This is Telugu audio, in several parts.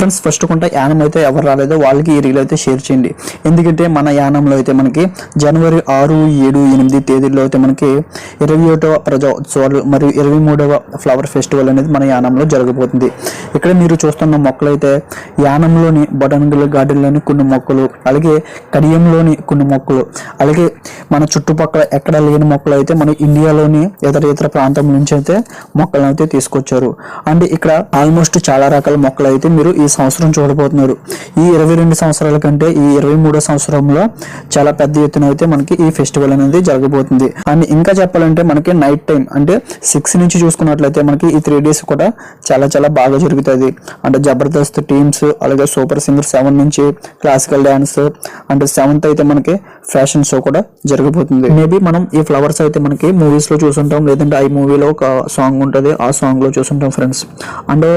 ఫ్రెండ్స్ ఫస్ట్ కొంట యానం అయితే ఎవరు రాలేదో వాళ్ళకి ఈ రీల్ అయితే షేర్ చేయండి. ఎందుకంటే మన యానంలో అయితే మనకి జనవరి 6, 7, 8 తేదీల్లో అయితే మనకి 21వ ప్రజోత్సవాలు మరియు 23వ ఫ్లవర్ ఫెస్టివల్ అనేది మన యానంలో జరగబోతుంది. ఇక్కడ మీరు చూస్తున్న మొక్కలు అయితే యానంలోని బొటానికల్ గార్డెన్లోని కొన్ని మొక్కలు, అలాగే కడియంలోని కొన్ని మొక్కలు, అలాగే మన చుట్టుపక్కల ఎక్కడ లేని మొక్కలు అయితే మన ఇండియాలోని ఇతర ప్రాంతం నుంచి అయితే మొక్కలను అయితే తీసుకొచ్చారు. అండ్ ఇక్కడ ఆల్మోస్ట్ చాలా రకాల మొక్కలు అయితే మీరు ఈ సంవత్సరం చూడబోతున్నారు. ఈ 22 సంవత్సరాల కంటే ఈ 23వ సంవత్సరంలో చాలా పెద్ద ఎత్తున అయితే మనకి ఈ ఫెస్టివల్ అనేది జరగబోతుంది. అండ్ ఇంకా చెప్పాలంటే మనకి నైట్ టైం అంటే 6 నుంచి చూసుకున్నట్లయితే మనకి ఈ 3 days కూడా చాలా బాగా జరుగుతుంది. అంటే జబర్దస్త్ టీమ్స్, అలాగే సూపర్ సింగర్ 7 నుంచి క్లాసికల్ డాన్స్, అంటే 7th అయితే మనకి ఫ్యాషన్ షో కూడా జరగబోతుంది. మేబీ మనం ఈ ఫ్లవర్స్ అయితే మనకి మూవీస్ లో చూసుంటాం, లేదంటే ఈ మూవీలో ఒక సాంగ్ ఉంటుంది, ఆ సాంగ్ లో చూసుంటాం ఫ్రెండ్స్. అండ్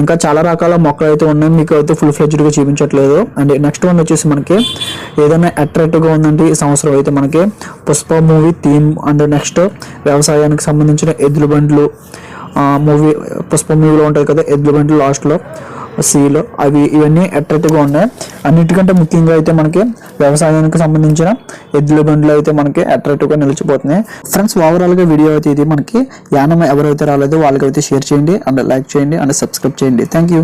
ఇంకా చాలా రకాల మొక్కలు అయితే ఉన్నాయి, మీకు అయితే ఫుల్ ఫ్లెడ్జ్డ్ గా చూపించట్లేదు. అండ్ నెక్స్ట్ వన్ వచ్చేసి మనకి ఏదైనా అట్రాక్టివ్ గా ఉందంటే ఈ సంవత్సరం అయితే మనకి Pushpa movie theme. And next వ్యవసాయానికి సంబంధించిన ఎద్దుల బండ్లు మూవీ, పుష్ప మూవీలో ఉంటాయి కదా ఎద్దుల బండ్లు లాస్ట్ లో సీలో, ఇవన్నీ అట్రాక్టివ్ గా ఉన్నాయి. అన్నిటికంటే ముఖ్యంగా అయితే మనకి వ్యవసాయానికి సంబంధించిన ఎద్దుల బండ్లు అయితే మనకి అట్రాక్టివ్ గా నిలిచిపోతున్నాయి. ఫ్రెండ్స్ ఓవరాల్ గా వీడియో అయితే ఇది మనకి యానం ఎవరైతే రాలేదో వాళ్ళకైతే షేర్ చేయండి, అండ్ లైక్ చేయండి, అండ్ సబ్స్క్రైబ్ చేయండి. Thank you.